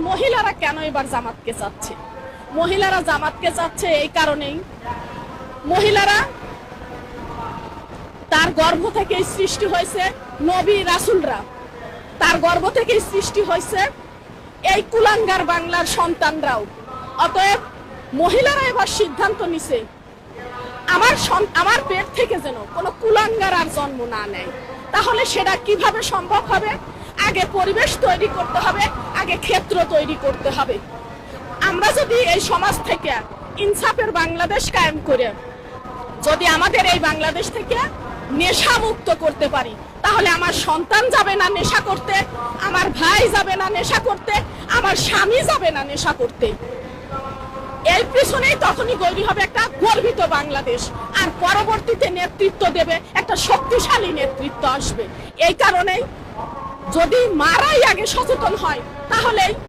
মহিলারা কেন এবার জামাতকে চাচ্ছে? মহিলারা জামাতকে চাচ্ছে এই কারণেই, মহিলারা তার গর্ভ থেকে সৃষ্টি হয়েছে নবী রাসূলরা, তার গর্ভ থেকে সৃষ্টি হয়েছে এই কুলাঙ্গার বাংলার সন্তানরাও। অতএব মহিলারা এবার সিদ্ধান্ত নিছে আমার পেট থেকে যেন কোনো কুলাঙ্গার আর জন্ম না নেয়। তাহলে সেটা কিভাবে সম্ভব হবে? আগে পরিবেশ তৈরি করতে হবে, আগে ক্ষেত্র তৈরি করতে হবে। আমরা যদি এই সমাজ থেকে ইনসাফের বাংলাদেশ কায়েম করে যদি আমাদের এই বাংলাদেশ থেকে নেশা মুক্ত করতে পারি, তাহলে আমার সন্তান যাবে না নেশা করতে, আমার ভাই যাবে না নেশা করতে, আমার স্বামী যাবে না নেশা করতে। এর পিছনেই তখনই গড়ি হবে একটা গর্বিত বাংলাদেশ, আর পরবর্তীতে নেতৃত্ব দেবে একটা শক্তিশালী নেতৃত্ব আসবে। এই কারণেই যদি মারাই আগে সচেতন হয়, তাহলেই